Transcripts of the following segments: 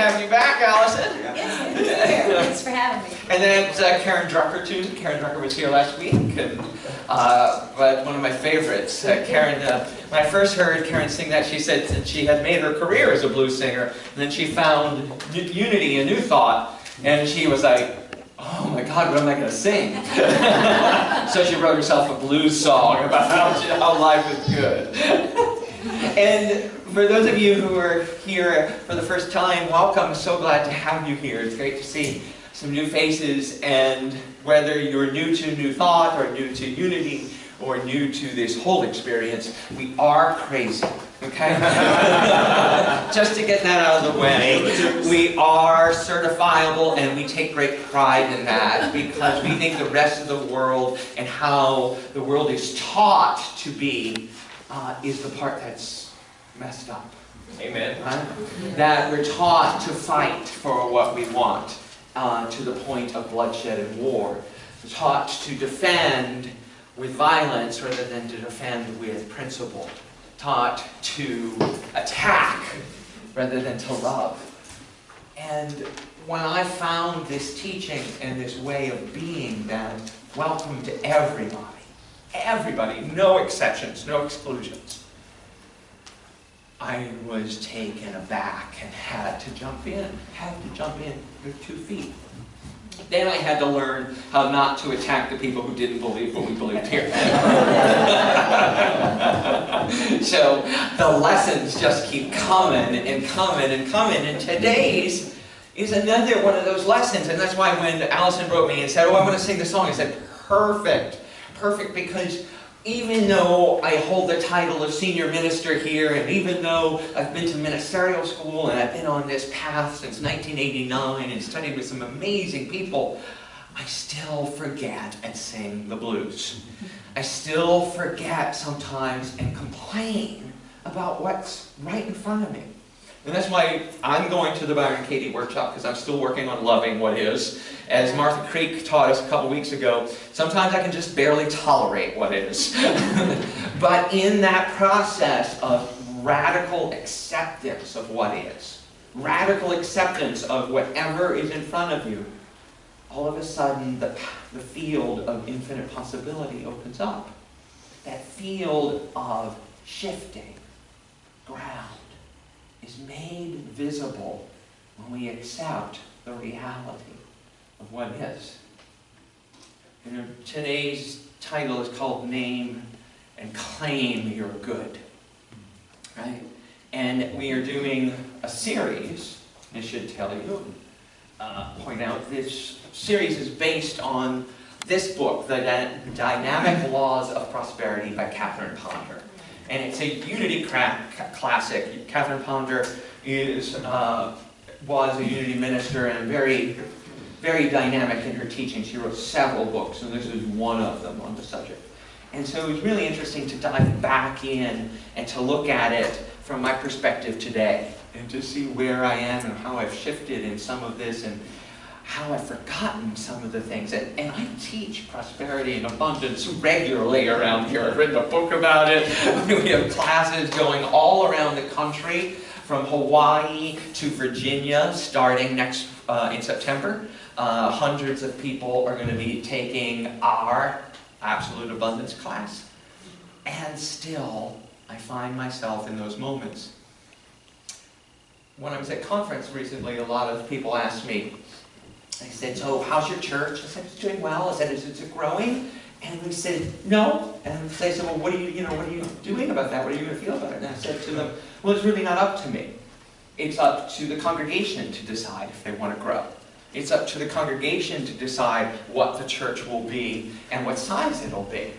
have you back, Allison. Yes, good to be here. Thanks for having me. And then Karen Drucker, too. Karen Drucker was here last week. And, but one of my favorites. Karen, when I first heard Karen sing that, she said that she had made her career as a blues singer. And then she found unity and New Thought. And she was like, oh my God, what am I going to sing? So she wrote herself a blues song about how life is good. And for those of you who are here for the first time, welcome. So glad to have you here. It's great to see some new faces, and whether you're new to New Thought or new to Unity or new to this whole experience, we are crazy, okay? Just to get that out of the way, we are certifiable, and we take great pride in that because we think the rest of the world and how the world is taught to be is the part that's messed up. Amen. Right? That we're taught to fight for what we want to the point of bloodshed and war. We're taught to defend with violence rather than to defend with principle. Taught to attack rather than to love. And when I found this teaching and this way of being that welcome to everybody, no exceptions, no exclusions, I was taken aback and had to jump in with 2 feet. Then I had to learn how not to attack the people who didn't believe what we believed here. So the lessons just keep coming and coming and coming, and today's is another one of those lessons. And that's why when Allison wrote me and said, oh, I want to sing the song, I said, perfect. Perfect, because even though I hold the title of senior minister here, and even though I've been to ministerial school and I've been on this path since 1989 and studied with some amazing people, I still forget and sing the blues. I still forget sometimes and complain about what's right in front of me. And that's why I'm going to the Byron Katie workshop, because I'm still working on loving what is. As Martha Creek taught us a couple weeks ago, sometimes I can just barely tolerate what is. But in that process of radical acceptance of what is, radical acceptance of whatever is in front of you, all of a sudden the field of infinite possibility opens up. That field of shifting ground is made visible when we accept the reality of what is. You know, today's title is called Name and Claim Your Good. Right? And we are doing a series, I should tell you, point out this series is based on this book, The Dynamic Laws of Prosperity by Catherine Ponder. And it's a Unity classic. Catherine Ponder was a Unity minister and very, very dynamic in her teaching. She wrote several books, and this is one of them on the subject. And so it was really interesting to dive back in and to look at it from my perspective today, and to see where I am and how I've shifted in some of this, and how I've forgotten some of the things. And I teach prosperity and abundance regularly around here. I've written a book about it. We have classes going all around the country, from Hawaii to Virginia, starting next in September. Hundreds of people are going to be taking our Absolute Abundance class. And still, I find myself in those moments. When I was at conference recently, a lot of people asked me, I said, so how's your church? I said, it's doing well. I said, is it growing? And we said, no. And they said, well, what are you doing about that? What are you going to feel about it? And I said to them, well, it's really not up to me. It's up to the congregation to decide if they want to grow. It's up to the congregation to decide what the church will be and what size it'll be.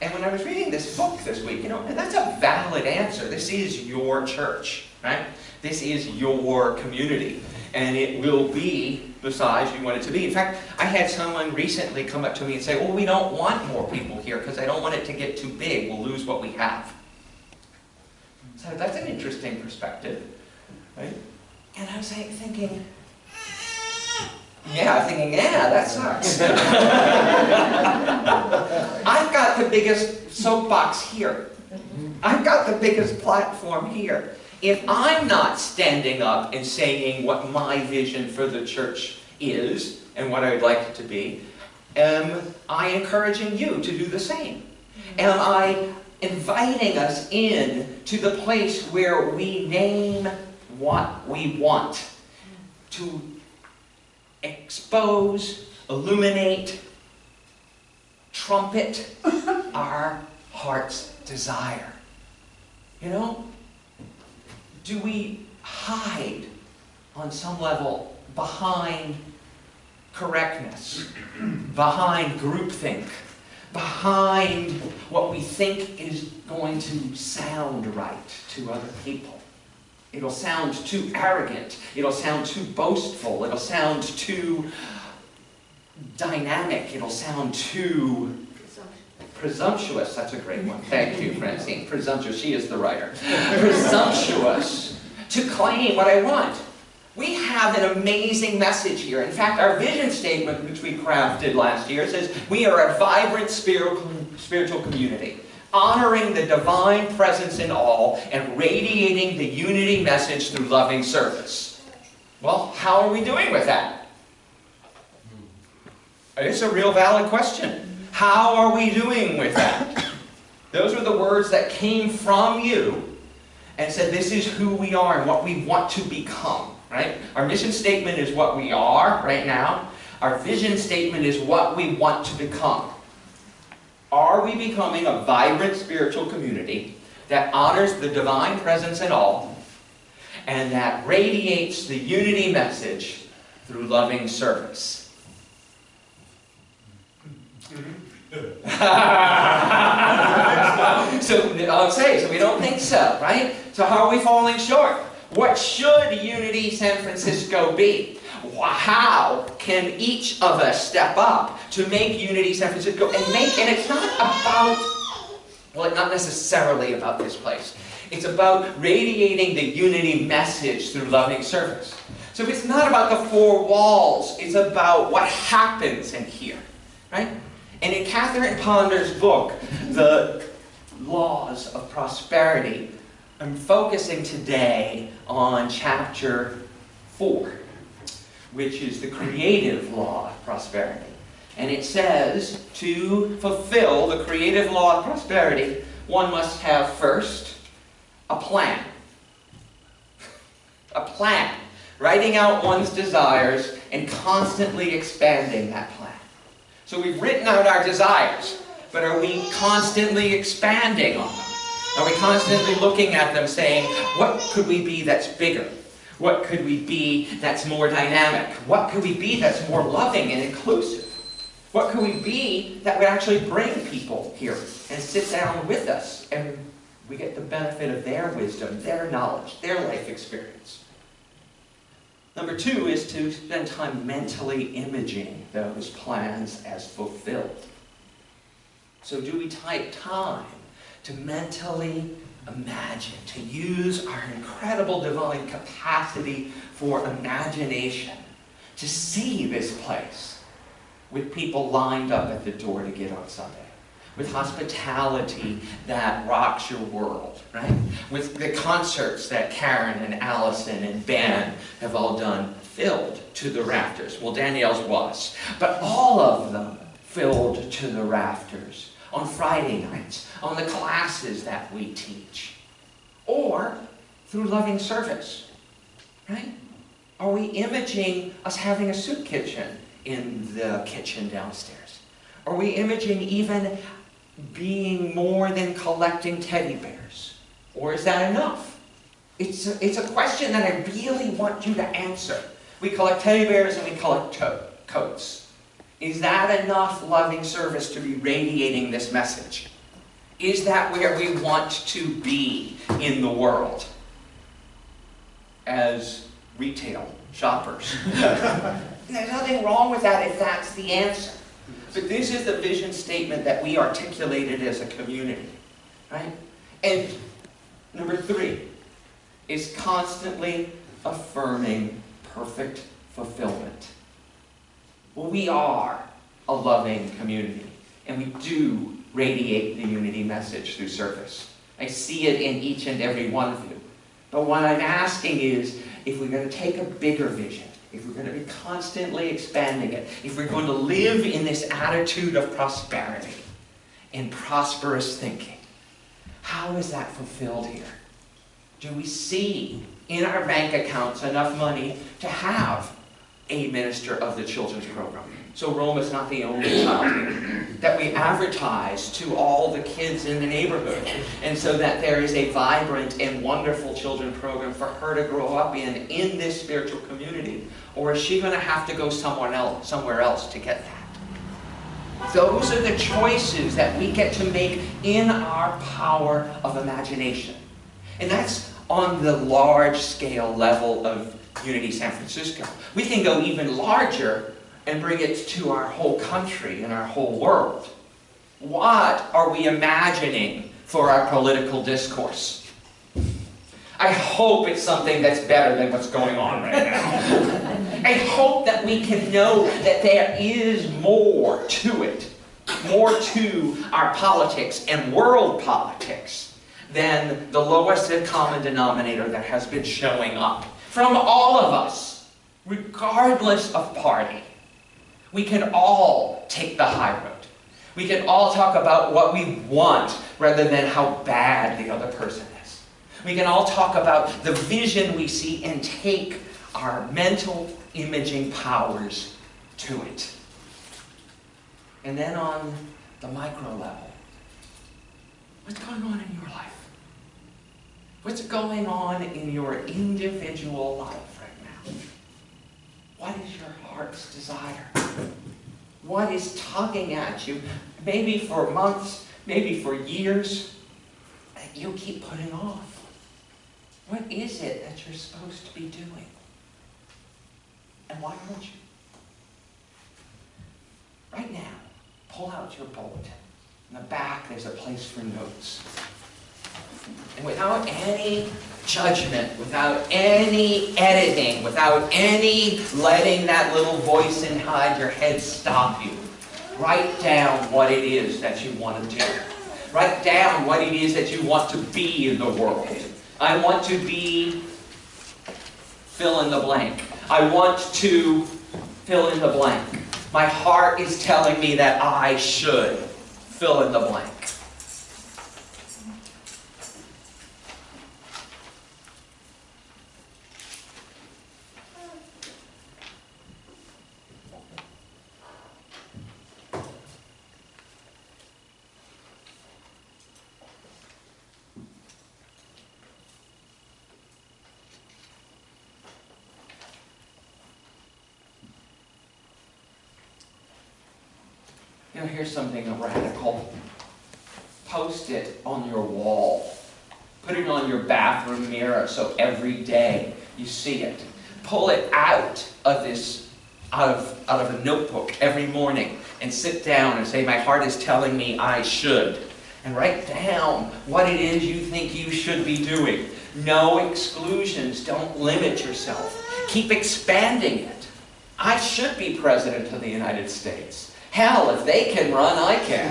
And when I was reading this book this week, and that's a valid answer. This is your church, right? This is your community. And it will be the size you want it to be. In fact, I had someone recently come up to me and say, well, we don't want more people here because I don't want it to get too big. We'll lose what we have. So that's an interesting perspective, right? And I was thinking, yeah, that sucks. I've got the biggest soapbox here. I've got the biggest platform here. If I'm not standing up and saying what my vision for the church is and what I would like it to be, am I encouraging you to do the same? Am I inviting us in to the place where we name what we want to expose, illuminate, trumpet our heart's desire? You know? Do we hide on some level behind correctness, behind groupthink, behind what we think is going to sound right to other people? It'll sound too arrogant. It'll sound too boastful. It'll sound too dynamic. It'll sound too presumptuous. That's a great one. Thank you, Francine. Presumptuous. She is the writer. Presumptuous to claim what I want. We have an amazing message here. In fact, our vision statement, which we crafted last year, says we are a vibrant spiritual community, honoring the divine presence in all and radiating the unity message through loving service. Well, how are we doing with that? It's a real valid question. How are we doing with that? Those were the words that came from you and said this is who we are and what we want to become. Right? Our mission statement is what we are right now. Our vision statement is what we want to become. Are we becoming a vibrant spiritual community that honors the divine presence in all and that radiates the unity message through loving service? So we don't think so, right? So how are we falling short? What should Unity San Francisco be? How can each of us step up to make Unity San Francisco and it's not about, well, it's not necessarily about this place. It's about radiating the unity message through loving service. So it's not about the four walls, it's about what happens in here, right? And in Catherine Ponder's book, The Laws of Prosperity, I'm focusing today on chapter 4, which is the creative law of prosperity. And it says, to fulfill the creative law of prosperity, one must have first a plan. A plan. Writing out one's desires and constantly expanding that plan. So we've written out our desires, but are we constantly expanding on them? Are we constantly looking at them saying, what could we be that's bigger? What could we be that's more dynamic? What could we be that's more loving and inclusive? What could we be that would actually bring people here and sit down with us and we get the benefit of their wisdom, their knowledge, their life experience? Number 2 is to spend time mentally imaging those plans as fulfilled. So do we take time to mentally imagine, to use our incredible divine capacity for imagination, to see this place with people lined up at the door to get on Sunday, with hospitality that rocks your world, right? With the concerts that Karen and Allison and Ben have all done filled to the rafters. Well, Danielle's was, but all of them filled to the rafters on Friday nights, on the classes that we teach, or through loving service, right? Are we imaging us having a soup kitchen in the kitchen downstairs? Are we imaging even being more than collecting teddy bears? Or is that enough? It's a question that I really want you to answer. We collect teddy bears and we collect coats. Is that enough loving service to be radiating this message? Is that where we want to be in the world as retail shoppers? There's nothing wrong with that if that's the answer. But this is the vision statement that we articulated as a community, right? And number 3 is constantly affirming perfect fulfillment. Well, we are a loving community, and we do radiate the unity message through service. I see it in each and every one of you. But what I'm asking is, if we're going to take a bigger vision, if we're going to be constantly expanding it, if we're going to live in this attitude of prosperity and prosperous thinking, how is that fulfilled here? Do we see in our bank accounts enough money to have a minister of the children's program? So Rome is not the only child here. That we advertise to all the kids in the neighborhood, and so that there is a vibrant and wonderful children's program for her to grow up in this spiritual community. Or is she going to have to go somewhere else to get that? Those are the choices that we get to make in our power of imagination. And that's on the large scale level of Unity San Francisco. We can go even larger and bring it to our whole country and our whole world. What are we imagining for our political discourse? I hope it's something that's better than what's going on right now. I hope that we can know that there is more to it, more to our politics and world politics than the lowest common denominator that has been showing up from all of us, regardless of party. We can all take the high road. We can all talk about what we want rather than how bad the other person is. We can all talk about the vision we see and take our mental imaging powers to it. And then on the micro level, what's going on in your life? What's going on in your individual life right now? What is your heart's desire? What is tugging at you, maybe for months, maybe for years, that you keep putting off? What is it that you're supposed to be doing? And why aren't you? Right now, pull out your bulletin. In the back, there's a place for notes. And without any judgment, without any editing, without any letting that little voice inside your head stop you, write down what it is that you want to do. Write down what it is that you want to be in the world. I want to be fill in the blank. I want to fill in the blank. My heart is telling me that I should fill in the blank. You know, here's something radical. Post it on your wall. Put it on your bathroom mirror so every day you see it. Pull it out of a notebook every morning and sit down and say, my heart is telling me I should. And write down what it is you think you should be doing. No exclusions. Don't limit yourself. Keep expanding it. I should be President of the United States. Hell, if they can run, I can.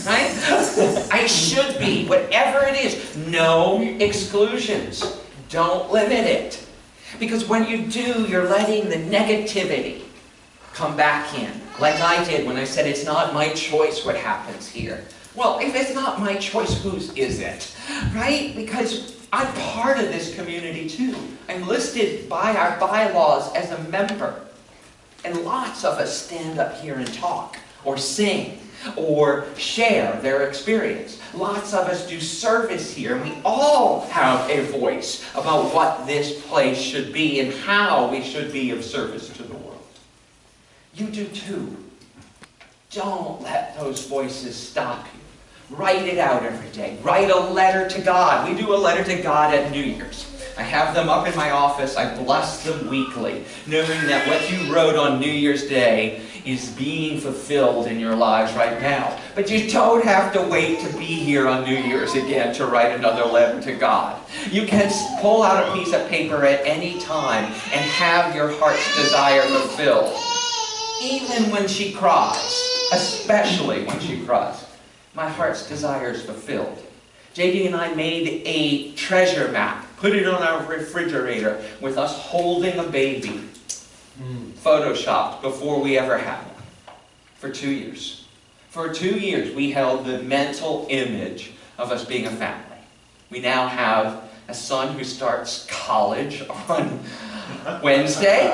Right? I should be. Whatever it is. No exclusions. Don't limit it. Because when you do, you're letting the negativity come back in. Like I did when I said, it's not my choice what happens here. Well, if it's not my choice, whose is it? Right? Because I'm part of this community too. I'm listed by our bylaws as a member. And lots of us stand up here and talk, or sing, or share their experience. Lots of us do service here, and we all have a voice about what this place should be and how we should be of service to the world. You do too. Don't let those voices stop you. Write it out every day. Write a letter to God. We do a letter to God at New Year's. I have them up in my office. I bless them weekly, knowing that what you wrote on New Year's Day is being fulfilled in your lives right now. But you don't have to wait to be here on New Year's again to write another letter to God. You can pull out a piece of paper at any time and have your heart's desire fulfilled. Even when she cries, especially when she cries, my heart's desire is fulfilled. JD and I made a treasure map put it on our refrigerator with us holding a baby, photoshopped before we ever had one, for 2 years. For 2 years, we held the mental image of us being a family. We now have a son who starts college on Wednesday.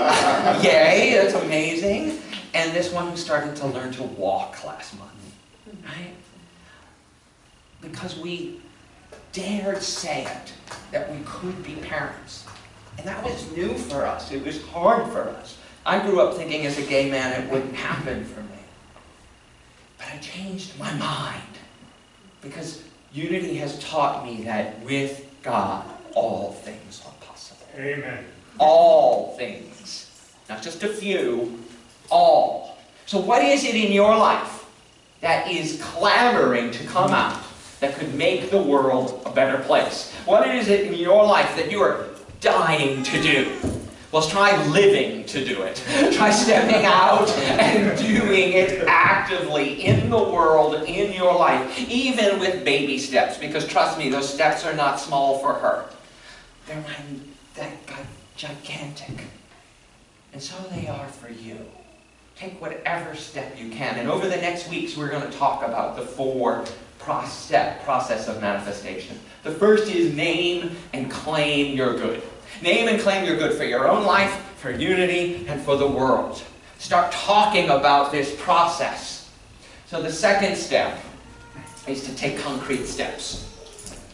Yay, that's amazing. And this one who started to learn to walk last month. Right? Because we dared say it, that we could be parents. And that was new for us. It was hard for us. I grew up thinking as a gay man it wouldn't happen for me. But I changed my mind. Because unity has taught me that with God, all things are possible. Amen. All things. Not just a few, all. So what is it in your life that is clamoring to come out that could make the world a better place? What is it in your life that you are dying to do? Well, try living to do it. Try stepping out and doing it actively in the world, in your life, even with baby steps, because trust me, those steps are not small for her. They're gigantic. And so they are for you. Take whatever step you can. And over the next weeks, we're going to talk about the 4-step process of manifestation. The first is name and claim your good. Name and claim your good for your own life, for unity, and for the world. Start talking about this process. So the second step is to take concrete steps.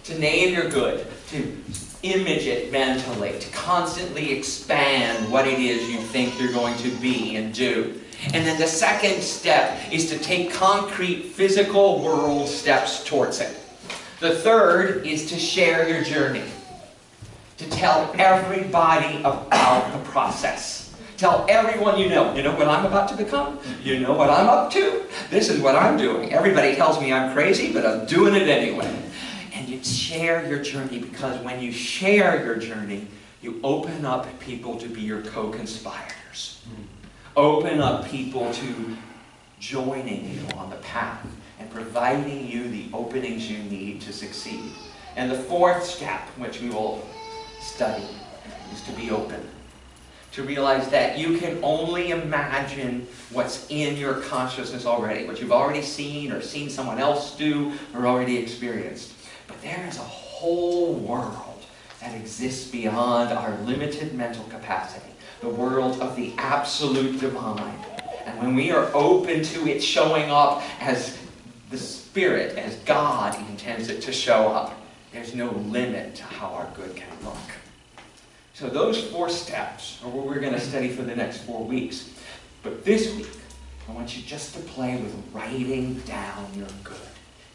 To name your good, to image it mentally, to constantly expand what it is you think you're going to be and do. And then the second step is to take concrete physical world steps towards it. The third is to share your journey. To tell everybody about the process. Tell everyone you know. You know what I'm about to become? You know what I'm up to? This is what I'm doing. Everybody tells me I'm crazy, but I'm doing it anyway. And you share your journey, because when you share your journey, you open up people to be your co-conspirators. Open up people to joining you on the path and providing you the openings you need to succeed. And the fourth step, which we will study, is to be open. To realize that you can only imagine what's in your consciousness already, what you've already seen or seen someone else do or already experienced. But there is a whole world that exists beyond our limited mental capacity, the world of the absolute divine. And when we are open to it showing up as the Spirit, as God intends it to show up, there's no limit to how our good can look. So those 4 steps are what we're going to study for the next 4 weeks. But this week, I want you just to play with writing down your good.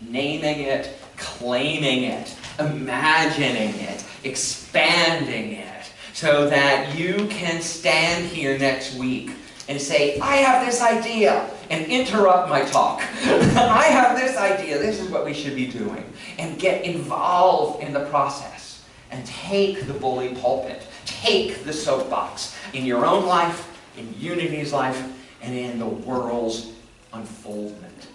Naming it, claiming it, imagining it, expanding it, so that you can stand here next week and say, I have this idea, and interrupt my talk. I have this idea, this is what we should be doing. And get involved in the process. And take the bully pulpit. Take the soapbox in your own life, in Unity's life, and in the world's unfoldment.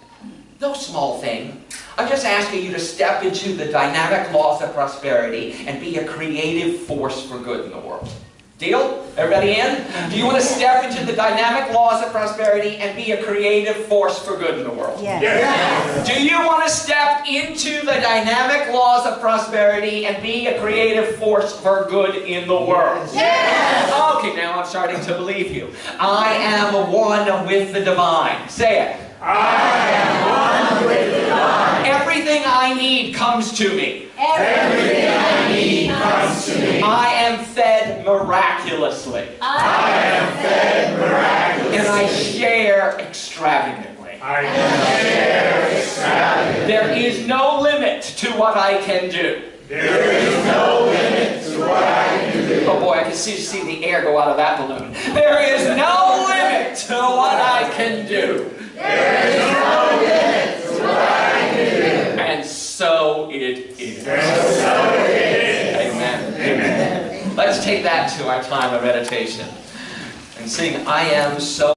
No small thing. I'm just asking you to step into the dynamic laws of prosperity and be a creative force for good in the world. Deal? Everybody in? Do you want to step into the dynamic laws of prosperity and be a creative force for good in the world? Yes. Yes. Do you want to step into the dynamic laws of prosperity and be a creative force for good in the world? Yes. Okay, now I'm starting to believe you. I am one with the divine. Say it. I am one with the divine. Everything I need comes to me. Everything I need comes to me. I am fed miraculously. I am fed miraculously. And I share extravagantly. I can share extravagantly. There is no limit to what I can do. There is no limit to what I can do. Oh boy, I can see the air go out of that balloon. There is no limit to what I can do. There is no limit to what I can do. And so it is. And so it is. Amen. Amen. Let's take that to our time of meditation and sing, I am so